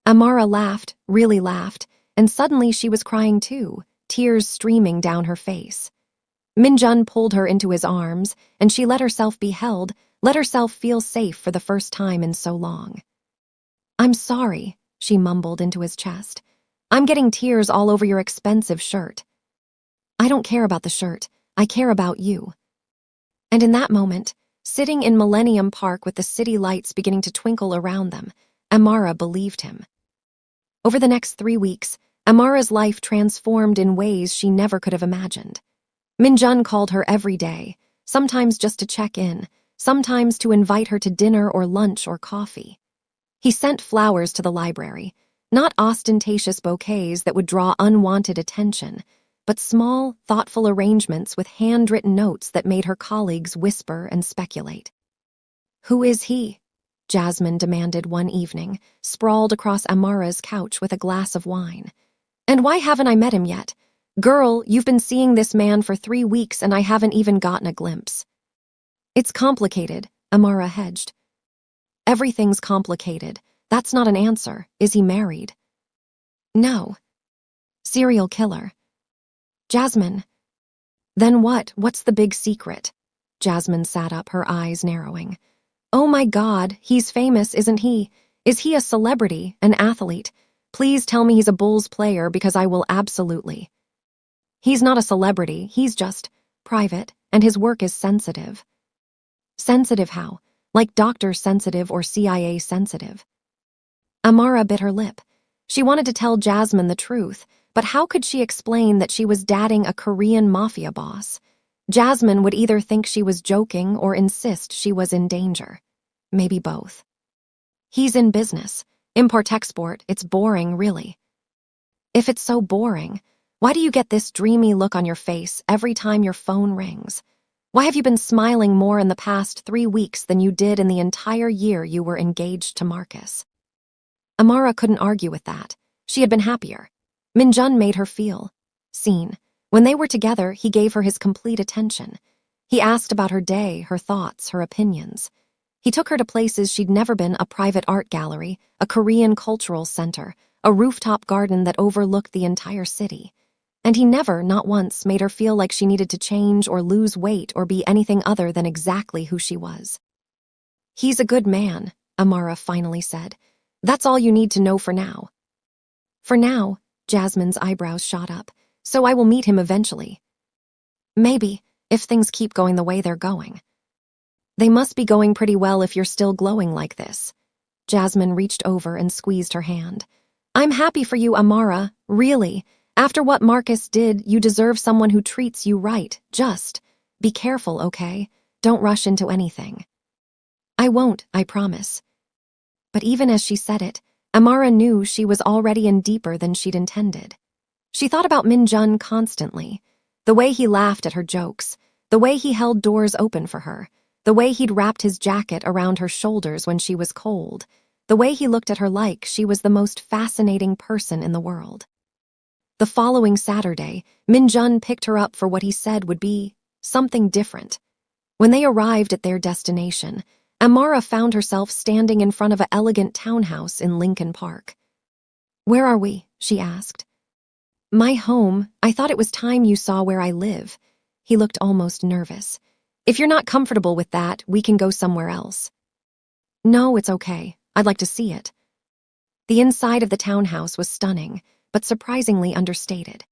A: Amara laughed, really laughed, and suddenly she was crying too, tears streaming down her face. Minjun pulled her into his arms, and she let herself be held, let herself feel safe for the first time in so long. I'm sorry, she mumbled into his chest. I'm getting tears all over your expensive shirt. I don't care about the shirt. I care about you. And in that moment, sitting in Millennium Park with the city lights beginning to twinkle around them, Amara believed him. Over the next 3 weeks, Amara's life transformed in ways she never could have imagined. Minjun called her every day, sometimes just to check in, sometimes to invite her to dinner or lunch or coffee. He sent flowers to the library, not ostentatious bouquets that would draw unwanted attention, but small, thoughtful arrangements with handwritten notes that made her colleagues whisper and speculate. Who is he? Jasmine demanded one evening, sprawled across Amara's couch with a glass of wine. And why haven't I met him yet? Girl, you've been seeing this man for 3 weeks and I haven't even gotten a glimpse. It's complicated, Amara hedged. Everything's complicated. That's not an answer. Is he married? No. Serial killer. Jasmine. Then what? What's the big secret? Jasmine sat up, her eyes narrowing. Oh my God, he's famous, isn't he? Is he a celebrity, an athlete? Please tell me he's a Bulls player because I will absolutely. He's not a celebrity, he's just private, and his work is sensitive. Sensitive how? Like doctor sensitive or CIA sensitive? Amara bit her lip. She wanted to tell Jasmine the truth, but how could she explain that she was dating a Korean mafia boss? Jasmine would either think she was joking or insist she was in danger. Maybe both. He's in business. Import-export, it's boring, really. If it's so boring, why do you get this dreamy look on your face every time your phone rings? Why have you been smiling more in the past 3 weeks than you did in the entire year you were engaged to Marcus? Amara couldn't argue with that. She had been happier. Minjun made her feel seen. When they were together, he gave her his complete attention. He asked about her day, her thoughts, her opinions. He took her to places she'd never been, a private art gallery, a Korean cultural center, a rooftop garden that overlooked the entire city. And he never, not once, made her feel like she needed to change or lose weight or be anything other than exactly who she was. He's a good man, Amara finally said. That's all you need to know for now. For now, Jasmine's eyebrows shot up. So I will meet him eventually. Maybe, if things keep going the way they're going. They must be going pretty well if you're still glowing like this. Jasmine reached over and squeezed her hand. I'm happy for you, Amara, really. After what Marcus did, you deserve someone who treats you right. Just be careful, okay? Don't rush into anything." "I won't, I promise." But even as she said it, Amara knew she was already in deeper than she'd intended. She thought about Min-jun constantly. The way he laughed at her jokes, the way he held doors open for her, the way he'd wrapped his jacket around her shoulders when she was cold, the way he looked at her like she was the most fascinating person in the world. The following Saturday, Min-jun picked her up for what he said would be something different. When they arrived at their destination, Amara found herself standing in front of an elegant townhouse in Lincoln Park. "Where are we?" she asked. "My home. I thought it was time you saw where I live." He looked almost nervous. "If you're not comfortable with that, we can go somewhere else." "No, it's okay. I'd like to see it." The inside of the townhouse was stunning, but surprisingly understated.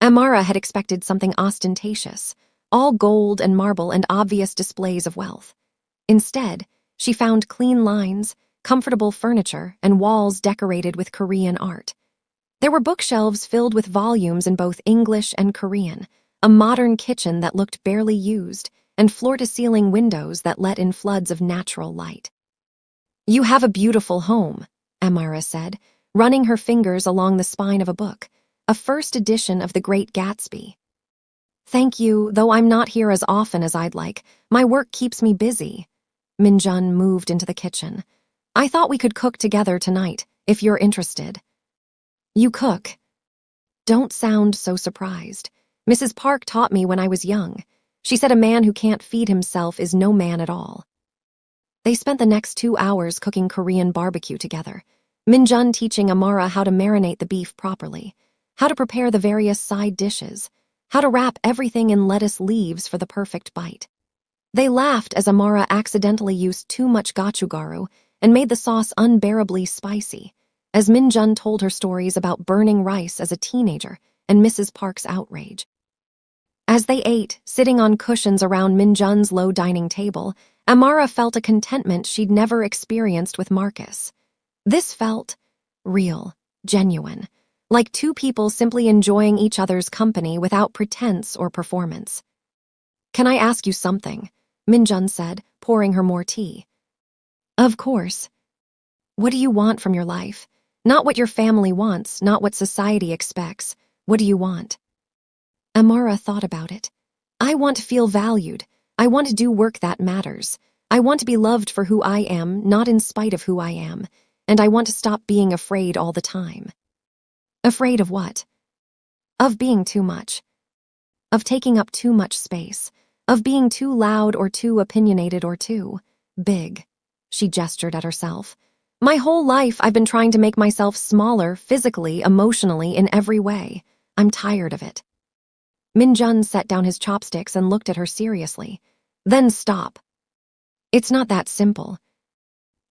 A: Amara had expected something ostentatious, all gold and marble and obvious displays of wealth. Instead, she found clean lines, comfortable furniture, and walls decorated with Korean art. There were bookshelves filled with volumes in both English and Korean, a modern kitchen that looked barely used, and floor-to-ceiling windows that let in floods of natural light. "You have a beautiful home," Amara said, running her fingers along the spine of a book, a first edition of The Great Gatsby. "Thank you, though I'm not here as often as I'd like. My work keeps me busy." Min-jun moved into the kitchen. "I thought we could cook together tonight, if you're interested." "You cook?" "Don't sound so surprised. Mrs. Park taught me when I was young. She said a man who can't feed himself is no man at all." They spent the next 2 hours cooking Korean barbecue together, Min-jun teaching Amara how to marinate the beef properly, how to prepare the various side dishes, how to wrap everything in lettuce leaves for the perfect bite. They laughed as Amara accidentally used too much gochugaru and made the sauce unbearably spicy, as Min-jun told her stories about burning rice as a teenager and Mrs. Park's outrage. As they ate, sitting on cushions around Min-jun's low dining table, Amara felt a contentment she'd never experienced with Marcus. This felt real, genuine, like two people simply enjoying each other's company without pretense or performance. "Can I ask you something?" Min-jun said, pouring her more tea. "Of course." "What do you want from your life? Not what your family wants, not what society expects. What do you want?" Amara thought about it. "I want to feel valued. I want to do work that matters. I want to be loved for who I am, not in spite of who I am. And I want to stop being afraid all the time." "Afraid of what?" "Of being too much. Of taking up too much space. Of being too loud or too opinionated or too big." She gestured at herself. "My whole life I've been trying to make myself smaller, physically, emotionally, in every way. I'm tired of it." Min-jun set down his chopsticks and looked at her seriously. "Then stop." "It's not that simple."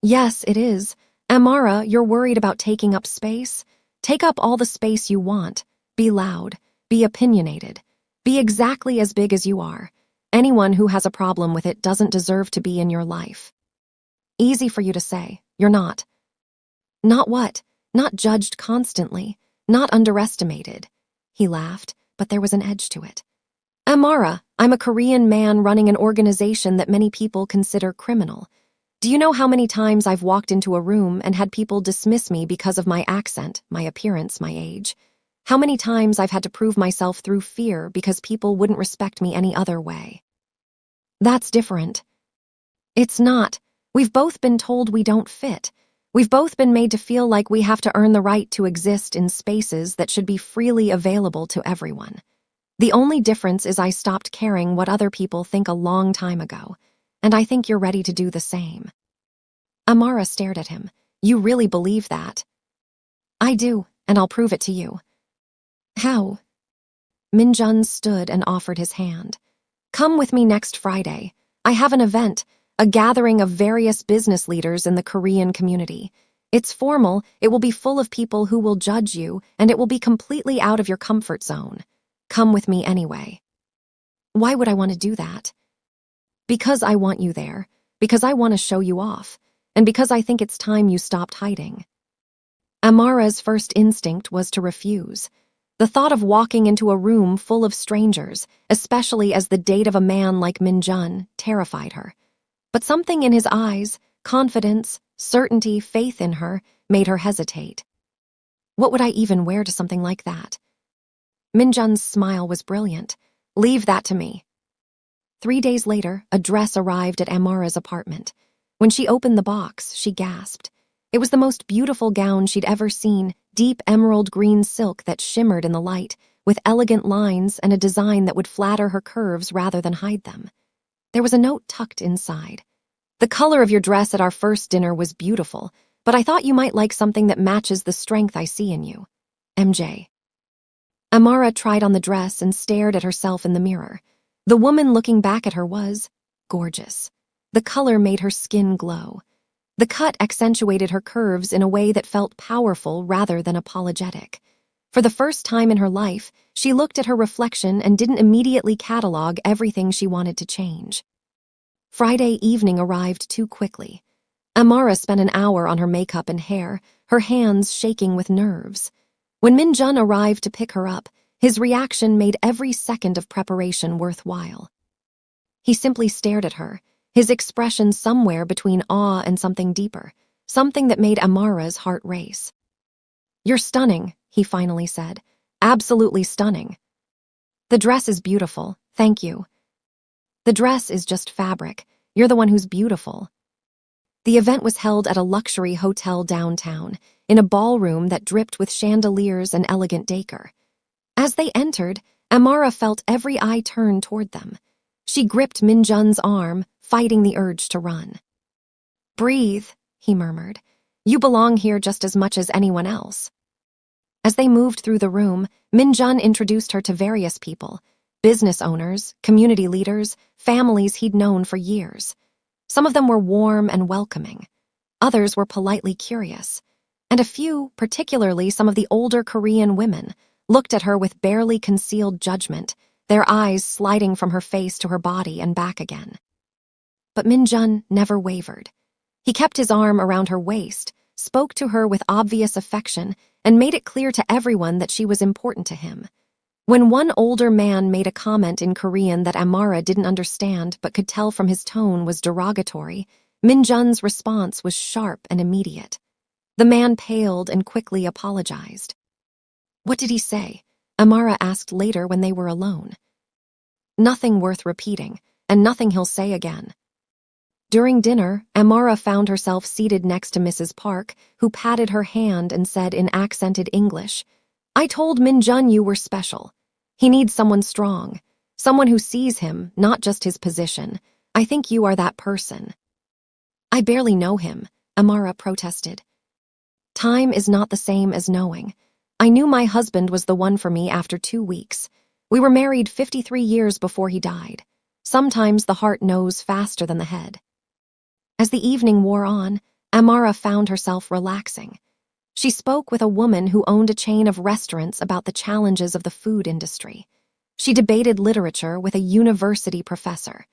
A: "Yes, it is. Amara, you're worried about taking up space? Take up all the space you want. Be loud. Be opinionated. Be exactly as big as you are. Anyone who has a problem with it doesn't deserve to be in your life." "Easy for you to say. You're not." "Not what? Not judged constantly. Not underestimated." He laughed, but there was an edge to it. "Amara, I'm a Korean man running an organization that many people consider criminal. Do you know how many times I've walked into a room and had people dismiss me because of my accent, my appearance, my age? How many times I've had to prove myself through fear because people wouldn't respect me any other way?" "That's different." "It's not. We've both been told we don't fit. We've both been made to feel like we have to earn the right to exist in spaces that should be freely available to everyone. The only difference is I stopped caring what other people think a long time ago, and I think you're ready to do the same." Amara stared at him. "You really believe that?" "I do, and I'll prove it to you." "How?" Min-jun stood and offered his hand. "Come with me next Friday. I have an event, a gathering of various business leaders in the Korean community. It's formal, it will be full of people who will judge you, and it will be completely out of your comfort zone. Come with me anyway." "Why would I want to do that?" "Because I want you there, because I want to show you off, and because I think it's time you stopped hiding." Amara's first instinct was to refuse. The thought of walking into a room full of strangers, especially as the date of a man like Min-jun, terrified her. But something in his eyes, confidence, certainty, faith in her, made her hesitate. What would I even wear to something like that? Min-jun's smile was brilliant. Leave that to me. 3 days later, a dress arrived at Amara's apartment. When she opened the box, she gasped. It was the most beautiful gown she'd ever seen, deep emerald green silk that shimmered in the light, with elegant lines and a design that would flatter her curves rather than hide them. There was a note tucked inside. The color of your dress at our first dinner was beautiful, but I thought you might like something that matches the strength I see in you. MJ. Amara tried on the dress and stared at herself in the mirror. The woman looking back at her was gorgeous. The color made her skin glow. The cut accentuated her curves in a way that felt powerful rather than apologetic. For the first time in her life, she looked at her reflection and didn't immediately catalog everything she wanted to change. Friday evening arrived too quickly. Amara spent an hour on her makeup and hair, her hands shaking with nerves. When Min-jun arrived to pick her up, his reaction made every second of preparation worthwhile. He simply stared at her, his expression somewhere between awe and something deeper, something that made Amara's heart race. "You're stunning," he finally said. "Absolutely stunning." "The dress is beautiful, thank you." "The dress is just fabric. You're the one who's beautiful." The event was held at a luxury hotel downtown, in a ballroom that dripped with chandeliers and elegant decor. As they entered, Amara felt every eye turn toward them. She gripped Min-jun's arm, fighting the urge to run. "Breathe," he murmured. "You belong here just as much as anyone else." As they moved through the room, Min-jun introduced her to various people, business owners, community leaders, families he'd known for years. Some of them were warm and welcoming. Others were politely curious. And a few, particularly some of the older Korean women, looked at her with barely concealed judgment, their eyes sliding from her face to her body and back again. But Min-jun never wavered. He kept his arm around her waist, spoke to her with obvious affection, and made it clear to everyone that she was important to him. When one older man made a comment in Korean that Amara didn't understand but could tell from his tone was derogatory, Min-jun's response was sharp and immediate. The man paled and quickly apologized. "What did he say?" Amara asked later when they were alone. "Nothing worth repeating, and nothing he'll say again." During dinner, Amara found herself seated next to Mrs. Park, who patted her hand and said in accented English, "I told Min-jun you were special. He needs someone strong, someone who sees him, not just his position. I think you are that person." "I barely know him," Amara protested. "Time is not the same as knowing. I knew my husband was the one for me after 2 weeks. We were married 53 years before he died. Sometimes the heart knows faster than the head." As the evening wore on, Amara found herself relaxing. She spoke with a woman who owned a chain of restaurants about the challenges of the food industry. She debated literature with a university professor.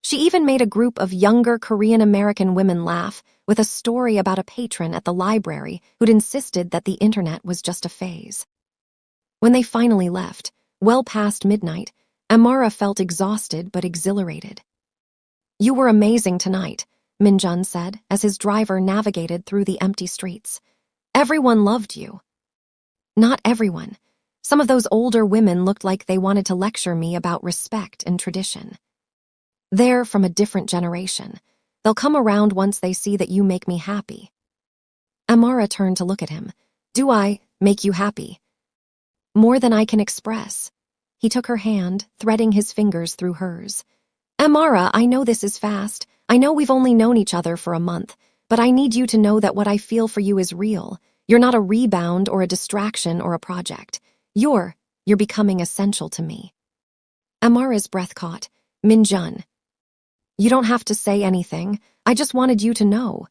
A: She even made a group of younger Korean-American women laugh with a story about a patron at the library who'd insisted that the internet was just a phase. When they finally left, well past midnight, Amara felt exhausted but exhilarated. "You were amazing tonight," Min-jun said as his driver navigated through the empty streets. "Everyone loved you." "Not everyone. Some of those older women looked like they wanted to lecture me about respect and tradition. They're from a different generation. They'll come around once they see that you make me happy." Amara turned to look at him. "Do I make you happy?" "More than I can express." He took her hand, threading his fingers through hers. "Amara, I know this is fast. I know we've only known each other for a month, but I need you to know that what I feel for you is real. You're not a rebound or a distraction or a project. You're becoming essential to me." Amara's breath caught. "Min-jun." "You don't have to say anything. I just wanted you to know."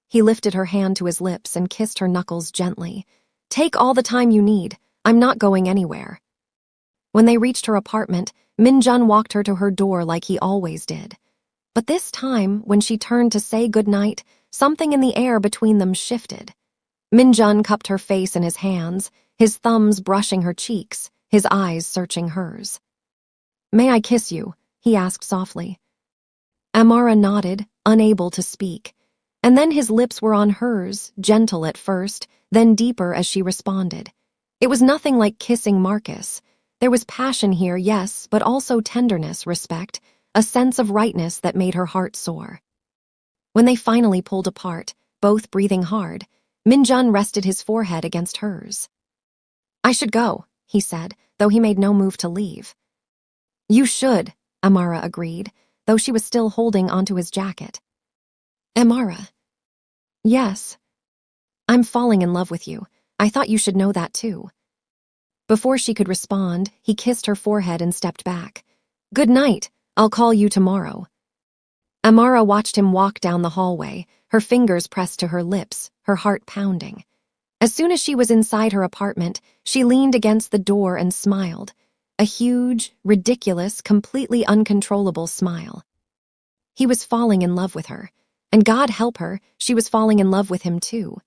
A: He lifted her hand to his lips and kissed her knuckles gently. "Take all the time you need. I'm not going anywhere." When they reached her apartment, Min-jun walked her to her door like he always did. But this time, when she turned to say goodnight, something in the air between them shifted. Min-jun cupped her face in his hands, his thumbs brushing her cheeks, his eyes searching hers. "May I kiss you?" he asked softly. Amara nodded, unable to speak, and then his lips were on hers, gentle at first, then deeper as she responded. It was nothing like kissing Marcus. There was passion here, yes, but also tenderness, respect, a sense of rightness that made her heart soar. When they finally pulled apart, both breathing hard, Minjun rested his forehead against hers. "I should go," he said, though he made no move to leave. "You should," Amara agreed, though she was still holding onto his jacket. "Amara." "Yes. I'm falling in love with you. I thought you should know that too." Before she could respond, he kissed her forehead and stepped back. "Good night. I'll call you tomorrow." Amara watched him walk down the hallway, her fingers pressed to her lips, her heart pounding. As soon as she was inside her apartment, she leaned against the door and smiled. A huge, ridiculous, completely uncontrollable smile. He was falling in love with her. And God help her, she was falling in love with him too.